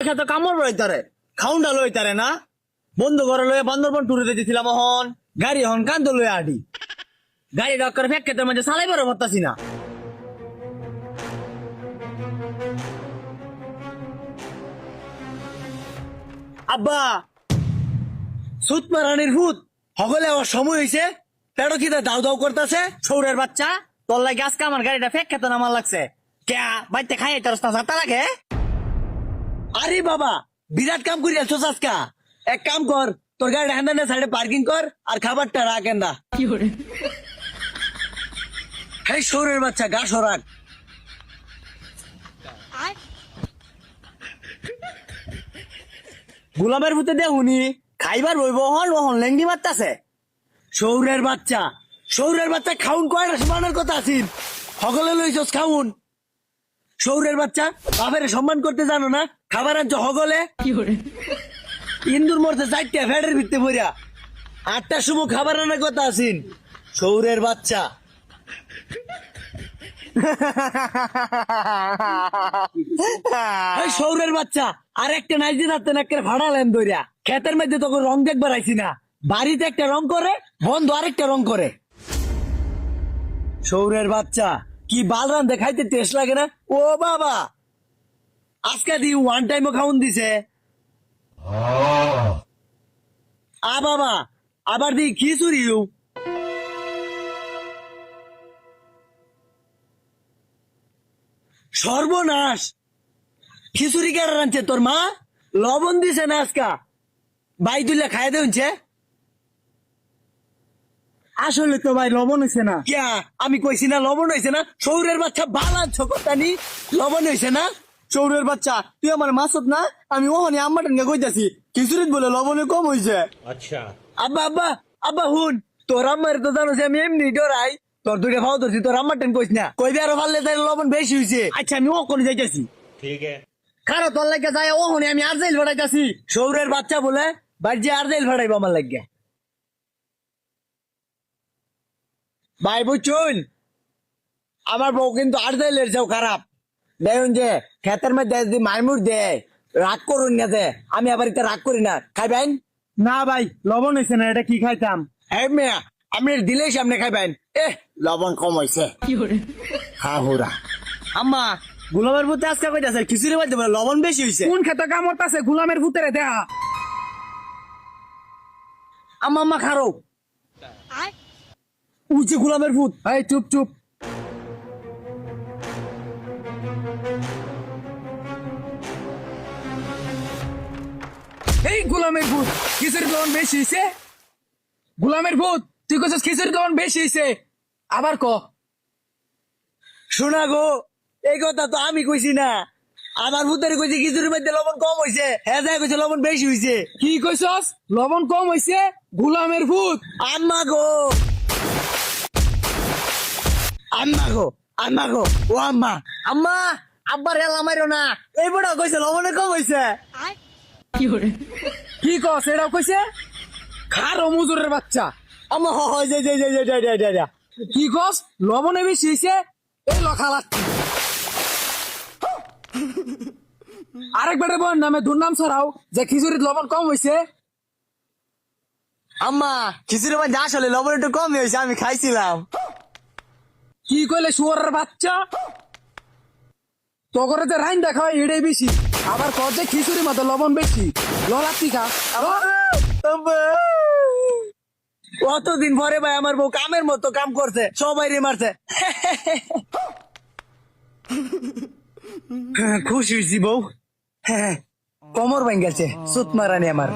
খেতে কামড় রইতারে খাউন্ডা লইতারে না বন্ধু ঘরে লয়ে বান্দরবন টুরে দিয়েছিলাম হন গাড়ি হন কান্দ লয়ে আডি গাড়ি ডক্কর ফেক খেতে মাঝে চালাইবারও পারতাছি না। আব্বা সুত মারানির ভূত হগলে আমার সময় হয়েছে পেটো খিদে দাউ দাউ করতেছে সৌরের বাচ্চা তোর লাগে আজকে আমার গাড়িটা ফেক খেতে নামার লাগছে কে বাইতে খাই তোর রাস্তা লাগে। আরে বাবা বিরাট কাম করি আছো আজকা এক কাম কর তোর গাড়ি হ্যান্ডানে সাইডে পার্কিং কর আর খাবারটা রাখ এন্দা হ্যাঁ সৌরের বাচ্চা গা সরাক গোলামের ভূতে দেহুনি খাইবার বইব হন ওহন লেঙ্গি মারতাছে সৌরের বাচ্চা খাউন কয়টা সমানের কথা আছিস সকলে লইছস খাউন সৌরের বাচ্চা বাপের সম্মান করতে জানো না খাবার আনছ হগলে ইন্দুর মরতে চারটা ফ্যাটের ভিত্তি পড়িয়া 8টার সময় খাবার আনার কথা আছিস সৌরের বাচ্চা সৌরের বাচ্চা আর একটা নাইজি যাতে না একটা ভাড়ালেন দইরা ক্ষেতের মধ্যে তখন রং দেখবার আইছি না বাড়িতে একটা রং করে বন্ধু আরেকটা রং করে সৌরের বাচ্চা কি বাল রান দেখাইতে টেস্ট লাগে না ও বাবা আজকে দি ওয়ান টাইমও খাউন দিছে বাবা আবার দি খিচুড়ি সর্বনাশ খিচুড়ি কেন রাঁধছে তোর মা লবণ দিছে না আজকা ভাই তুলে খাই দেছে আসলে তো ভাই লবণ হয়েছে না কিয়া আমি কইছি না লবণ হয়েছে না সৌরের বাচ্চা বালা ছকতানি লবণ হয়েছে না সৌরের বাচ্চা তুই আমার মাসত না আমি ওখানে আম্মাটান কইতাছি খিচুড়িত বলে লবণে কম হয়েছে আচ্ছা আব্বা আব্বা আব্বা হুন তোর আম্মার তো জানো আমি এমনি ডরাই তোর দুইটা ভাও ধরছি তোর আম্মার টেন কইস না কইবে আরো ভালো তাই লবণ বেশি হয়েছে আচ্ছা আমি ওখানে যাইতেছি ঠিক আছে খারো তোর লাগে যাই ওখানে আমি আর জেল ভাড়াইতেছি সৌরের বাচ্চা বলে বাড়ি আর জেল ভাড়াইবো আমার লাগে ভাই বুঝছুন আমার বউ কিন্তু আর জেলের যাও খারাপ দেখুন যে খেতের মধ্যে যদি মাইমুর দেয় রাগ করুন না যে আমি আবার এটা রাগ করি না খাইবেন না ভাই লবণ হয়েছে না এটা কি খাইতাম হ্যাঁ মেয়া আপনি দিলেই সামনে খাইবেন লবণ কম হয়েছে হ্যাঁ হুরা আম্মা গোলামের ভূতে আজকে কইতাছে খিচুড়ি মধ্যে বলে লবণ বেশি হয়েছে কোন খেতে কামড়তাছে গোলামের ভূতেরে দেয়া আম্মা আম্মা খারো উঁচে গোলামের ভূত এই চুপ চুপ এই গোলামের ভূত খিচুড়ির লবণ বেশি হয়েছে গোলামের ভূত তুই কইছিস খিচুড়ির লবণ বেশি হয়েছে আবার ক শোনা গো এই কথা তো আমি কইছি না আমার ভূতের কইছি খিচুড়ির মধ্যে লবণ কম হয়েছে হ্যাঁ যাই কইছে লবণ বেশি হয়েছে কি কইছস লবণ কম হয়েছে গোলামের ভূত আম্মা গো আম্মা গো আম্মা গো ও আম্মা আম্মা আব্বার হেলা মাইরো না এই বড় কইছে লবণে কম হয়েছে কি কস এটাও কইছে খারো মুজুরের বাচ্চা আম্মা হয় যাই যাই যাই যাই যাই যাই যাই কি কস লবণে বেশি হয়েছে এই লখা লাগছে আরেক বেটা বোন নামে দুর্নাম ছড়াও যে খিচুড়ির লবণ কম হয়েছে আম্মা খিচুড়ির মধ্যে আসলে লবণ একটু কম হয়েছে আমি খাইছিলাম কি কইলে শুয়ারের বাচ্চা তগরে যে রাইন দেখা হয় এটাই বেশি আবার কর যে খিচুড়ির মধ্যে লবণ বেশি ললাতি খা কতদিন পরে ভাই আমার বউ কামের মতো কাম করছে সবাই রে মারছে খুশি হয়েছি বউ হ্যাঁ কোমর ভাঙ গেছে সুত মারানি আমার